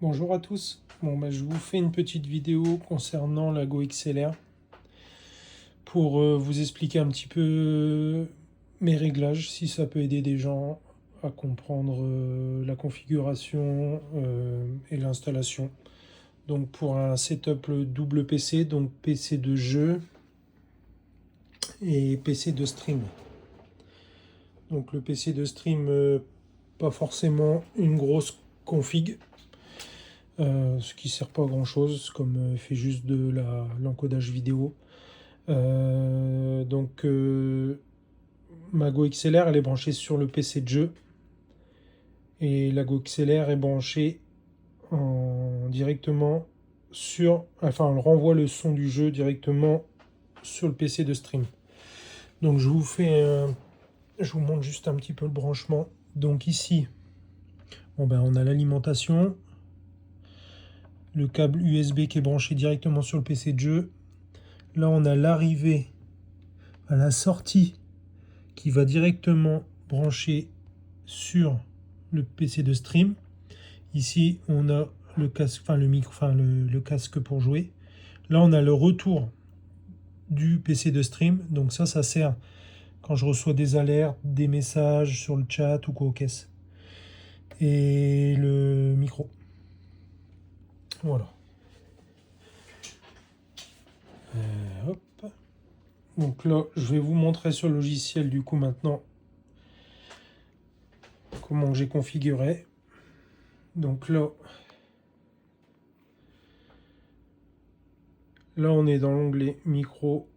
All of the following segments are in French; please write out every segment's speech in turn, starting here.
Bonjour à tous, je vous fais une petite vidéo concernant la Go XLR pour vous expliquer un petit peu mes réglages, si ça peut aider des gens à comprendre la configuration et l'installation. Donc pour un setup double PC, donc PC de jeu et PC de stream. Donc le PC de stream, pas forcément une grosse config, ce qui sert pas à grand chose, comme fait juste de l'encodage vidéo. Ma Go XLR elle est branchée sur le PC de jeu et la Go XLR est branchée directement elle renvoie le son du jeu directement sur le PC de stream. Donc je vous montre juste un petit peu le branchement. Donc ici, on a l'alimentation, le câble USB qui est branché directement sur le PC de jeu. Là, on a l'arrivée à la sortie qui va directement brancher sur le PC de stream. Ici, on a le casque, le casque pour jouer. Là, on a le retour du PC de stream. Donc ça sert quand je reçois des alertes, des messages sur le chat ou quoi aux caisses. Et le micro. Voilà. Hop. Donc là, je vais vous montrer sur le logiciel du coup maintenant comment j'ai configuré. Donc là, on est dans l'onglet micro.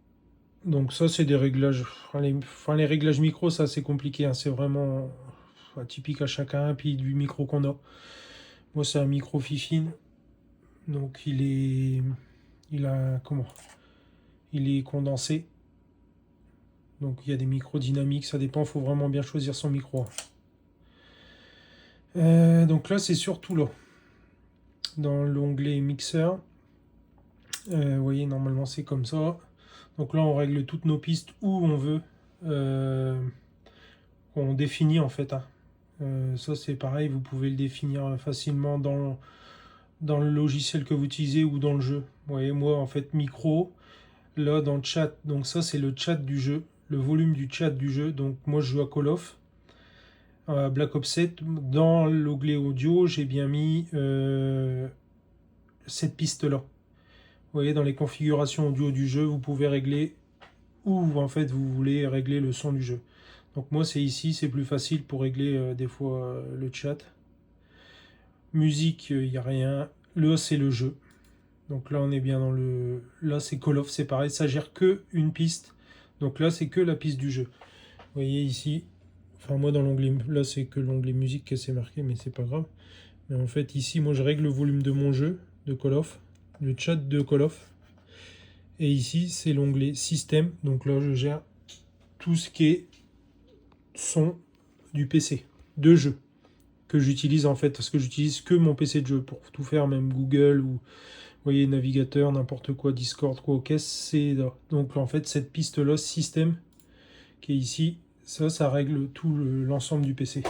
Donc ça, c'est des réglages. Les réglages micro, ça c'est compliqué, hein. C'est vraiment atypique à chacun, puis du micro qu'on a. Moi, c'est un micro Fifine. Donc il est condensé. Donc il y a des micros dynamiques, ça dépend, il faut vraiment bien choisir son micro. Donc là, c'est surtout là, dans l'onglet mixeur. Vous voyez, normalement c'est comme ça. Donc là, on règle toutes nos pistes où on veut. On définit en fait, hein. Ça c'est pareil, vous pouvez le définir facilement dans le logiciel que vous utilisez ou dans le jeu. Vous voyez, moi en fait micro, là dans le chat, donc ça c'est le chat du jeu, le volume du chat du jeu. Donc moi je joue à Call of, Black Ops 7. Dans l'onglet audio, j'ai bien mis cette piste là. Vous voyez, dans les configurations audio du jeu, vous pouvez régler où en fait vous voulez régler le son du jeu. Donc moi c'est ici, c'est plus facile pour régler des fois le chat. Musique, il n'y a rien. Là c'est le jeu. Donc là on est bien dans le... Là c'est Call of, c'est pareil, ça gère que une piste. Donc là c'est que la piste du jeu. Vous voyez ici, enfin moi dans l'onglet... Là c'est que l'onglet musique que c'est marqué, mais c'est pas grave. Mais en fait ici moi je règle le volume de mon jeu, de Call of, le chat de Call of. Et ici c'est l'onglet système. Donc là je gère tout ce qui est son du PC de jeu que j'utilise en fait, parce que j'utilise que mon PC de jeu pour tout faire, même Google ou vous voyez navigateur, n'importe quoi, Discord, quoi, ok, c'est là. Donc en fait cette piste là système qui est ici, ça règle tout l'ensemble du PC.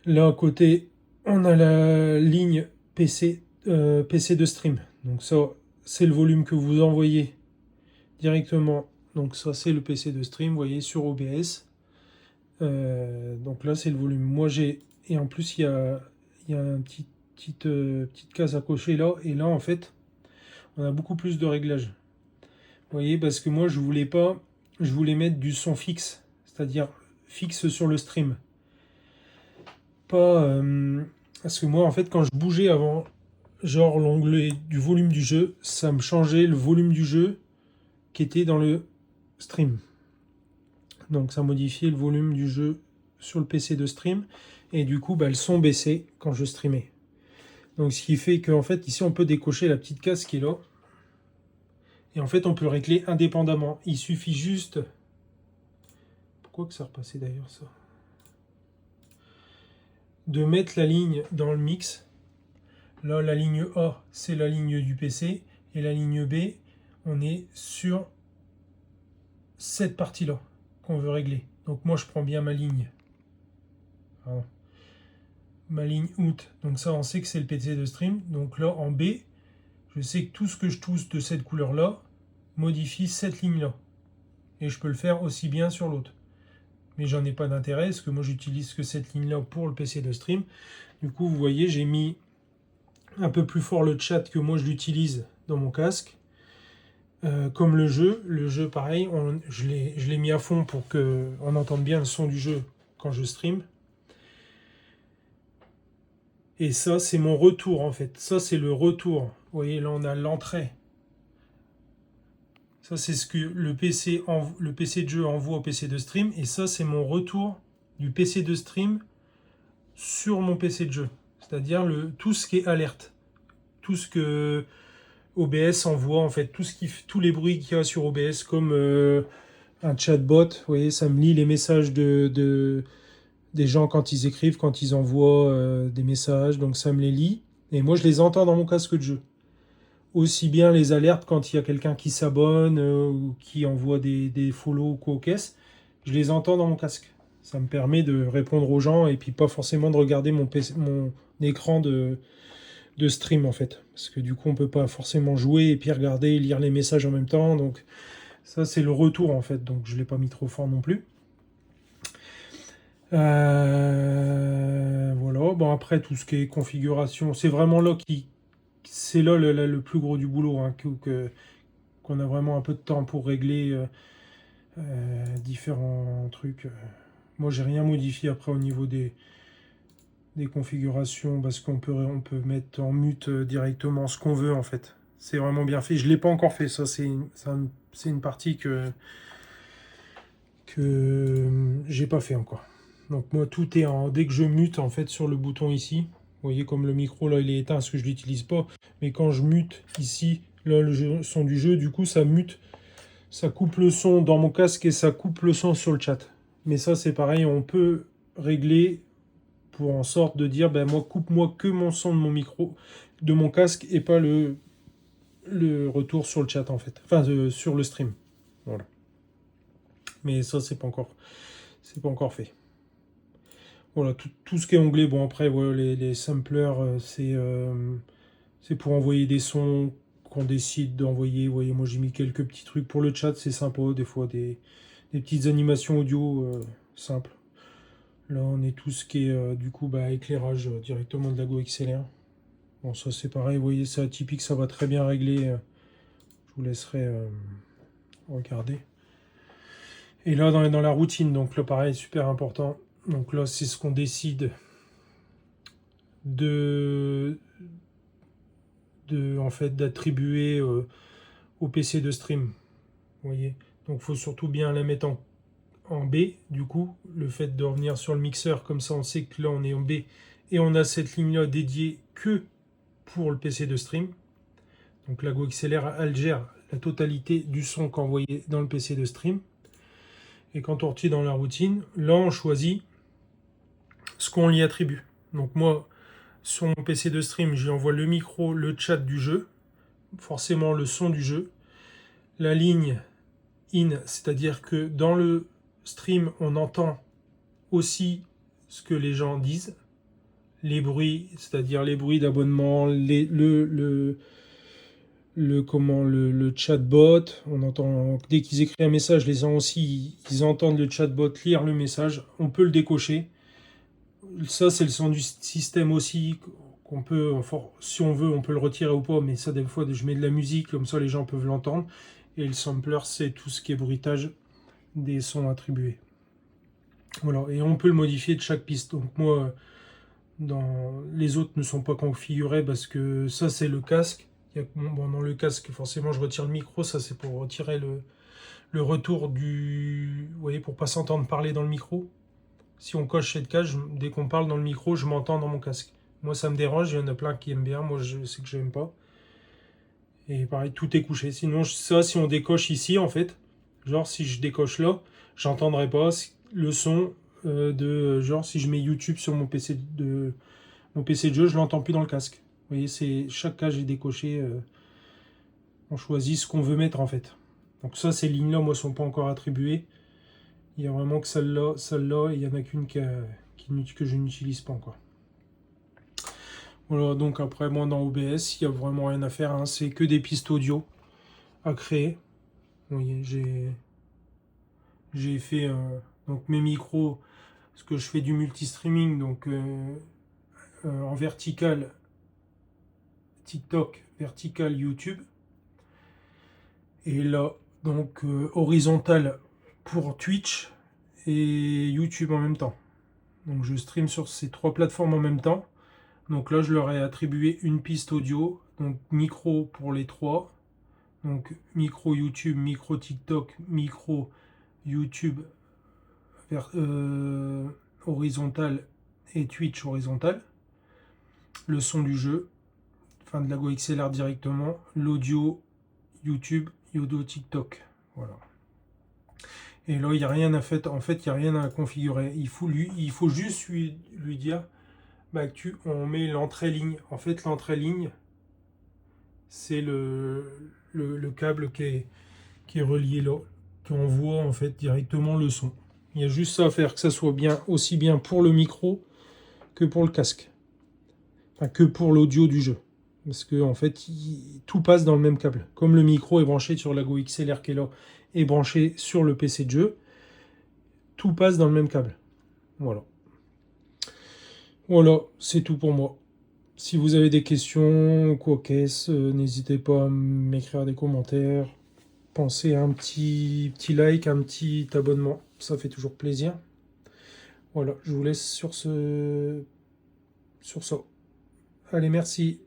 Là à côté on a la ligne PC PC de stream. Donc ça c'est le volume que vous envoyez directement. Donc ça c'est le PC de stream, vous voyez, sur OBS. Donc là c'est le volume. Moi j'ai... Et en plus il y a un petite case à cocher là. Et là en fait on a beaucoup plus de réglages. Vous voyez, parce que moi je voulais mettre du son fixe. C'est-à-dire fixe sur le stream. Pas... parce que moi en fait quand je bougeais avant, genre l'onglet du volume du jeu, ça me changeait le volume du jeu qui était dans le stream. Donc ça modifiait le volume du jeu sur le PC de stream. Et du coup, le son baissait quand je streamais. Donc ce qui fait qu'en fait, ici, on peut décocher la petite case qui est là. Et en fait, on peut le régler indépendamment. Il suffit juste... Pourquoi que ça repassait d'ailleurs, ça? De mettre la ligne dans le mix. Là, la ligne A, c'est la ligne du PC. Et la ligne B, on est sur cette partie-là qu'on veut régler. Donc moi, je prends bien ma ligne. Pardon. ma ligne out. Donc ça, on sait que c'est le PC de stream. Donc là, en B, je sais que tout ce que je touche de cette couleur-là modifie cette ligne-là. Et je peux le faire aussi bien sur l'autre. Mais j'en ai pas d'intérêt, parce que moi, j'utilise que cette ligne-là pour le PC de stream. Du coup, vous voyez, j'ai mis un peu plus fort le chat que moi, je l'utilise dans mon casque. Comme le jeu pareil, je l'ai mis à fond pour qu'on entende bien le son du jeu quand je stream. Et ça, c'est mon retour en fait. Ça, c'est le retour. Vous voyez, là, on a l'entrée. Ça, c'est ce que le PC de jeu envoie au PC de stream. Et ça, c'est mon retour du PC de stream sur mon PC de jeu. C'est-à-dire tout ce qui est alerte. Tout ce que OBS envoie, en fait. Tous les bruits qu'il y a sur OBS, comme un chatbot. Vous voyez, ça me lit les messages des gens quand ils écrivent, quand ils envoient des messages. Donc, ça me les lit. Et moi, je les entends dans mon casque de jeu. Aussi bien les alertes quand il y a quelqu'un qui s'abonne ou qui envoie des follow ou quoi aux caisses, je les entends dans mon casque. Ça me permet de répondre aux gens et puis pas forcément de regarder mon écran de stream en fait. Parce que du coup on peut pas forcément jouer et puis regarder et lire les messages en même temps. Donc ça c'est le retour en fait. Donc je l'ai pas mis trop fort non plus. Voilà. Bon après tout ce qui est configuration, c'est vraiment là c'est là le plus gros du boulot, hein, qu'on a vraiment un peu de temps pour régler différents trucs. Moi, j'ai rien modifié après au niveau des configurations parce on peut mettre en mute directement ce qu'on veut en fait. C'est vraiment bien fait. Je ne l'ai pas encore fait, ça c'est une partie que j'ai pas fait encore. Donc moi, tout est dès que je mute en fait sur le bouton ici. Vous voyez comme le micro là il est éteint parce que je l'utilise pas. Mais quand je mute ici, là le son du jeu, du coup ça mute, ça coupe le son dans mon casque et ça coupe le son sur le chat. Mais ça c'est pareil, on peut régler pour en sorte de dire ben moi coupe-moi que mon son de mon micro, de mon casque et pas le retour sur le chat en fait. Enfin sur le stream. Voilà. Mais ça c'est pas encore fait. Voilà, tout ce qui est onglet, bon après, voilà, les samplers, c'est pour envoyer des sons qu'on décide d'envoyer. Vous voyez, moi j'ai mis quelques petits trucs pour le chat, c'est sympa, des fois des petites animations audio simples. Là, on est tout ce qui est, du coup, éclairage directement de la Go XLR. Bon, ça c'est pareil, vous voyez, c'est atypique, ça va très bien régler. Je vous laisserai regarder. Et là, dans la routine, donc là, pareil, super important. Donc là, c'est ce qu'on décide en fait d'attribuer au PC de stream. Vous voyez. Donc, il faut surtout bien la mettre en B. Du coup, le fait de revenir sur le mixeur, comme ça, on sait que là, on est en B et on a cette ligne-là dédiée que pour le PC de stream. Donc, la Go XLR, elle gère la totalité du son qu'envoyé dans le PC de stream. Et quand on retire dans la routine, là, on choisit ce qu'on y attribue. Donc moi, sur mon PC de stream, j'y envoie le micro, le chat du jeu, forcément le son du jeu, la ligne in, c'est-à-dire que dans le stream, on entend aussi ce que les gens disent, les bruits, c'est-à-dire les bruits d'abonnement, le chatbot, on entend dès qu'ils écrivent un message, les gens aussi, ils entendent le chatbot lire le message, on peut le décocher. Ça, c'est le son du système aussi, qu'on peut, si on veut, on peut le retirer ou pas, mais ça, des fois, je mets de la musique, comme ça, les gens peuvent l'entendre. Et le sampler, c'est tout ce qui est bruitage des sons attribués. Voilà, et on peut le modifier de chaque piste. Donc moi, les autres ne sont pas configurés parce que ça, c'est le casque. Dans le casque, forcément, je retire le micro, ça, c'est pour retirer le retour Vous voyez, pour pas s'entendre parler dans le micro. Si on coche cette case, dès qu'on parle dans le micro, je m'entends dans mon casque. Moi, ça me dérange, il y en a plein qui aiment bien, moi, je sais que je n'aime pas. Et pareil, tout est couché. Sinon, ça, si on décoche ici, en fait, genre, si je décoche là, j'entendrai pas le son genre, si je mets YouTube sur mon PC de jeu, je l'entends plus dans le casque. Vous voyez, chaque case est décoché. On choisit ce qu'on veut mettre, en fait. Donc ça, ces lignes-là, moi, sont pas encore attribuées. Il y a vraiment que celle-là, et il n'y en a qu'une que je n'utilise pas encore. Voilà, donc après, moi, dans OBS, il n'y a vraiment rien à faire, hein. C'est que des pistes audio à créer. Vous voyez, j'ai fait donc mes micros, parce que je fais du multi-streaming, donc en vertical TikTok, vertical YouTube. Et là, donc horizontal pour Twitch et YouTube en même temps. Donc je stream sur ces 3 plateformes en même temps. Donc là, je leur ai attribué une piste audio, donc micro pour les 3. Donc micro YouTube, micro TikTok, micro YouTube horizontal et Twitch horizontal. Le son du jeu, enfin de la Go XLR directement, l'audio YouTube, l'audio TikTok. Voilà. Et là, il n'y a rien à faire. En fait, il n'y a rien à configurer. Il faut juste lui dire bah, on met l'entrée ligne. En fait, l'entrée ligne, c'est le câble qui est relié là, qui envoie en fait directement le son. Il y a juste ça à faire, que ça soit bien, aussi bien pour le micro que pour le casque. Enfin, que pour l'audio du jeu. Parce que en fait, tout passe dans le même câble. Comme le micro est branché sur la Go XLR qui est là, est branché sur le PC de jeu, tout passe dans le même câble. Voilà. Voilà, c'est tout pour moi. Si vous avez des questions ou quoi qu'est-ce, n'hésitez pas à m'écrire des commentaires. Pensez à un petit like, un petit abonnement. Ça fait toujours plaisir. Voilà, je vous laisse sur ça. Allez, merci.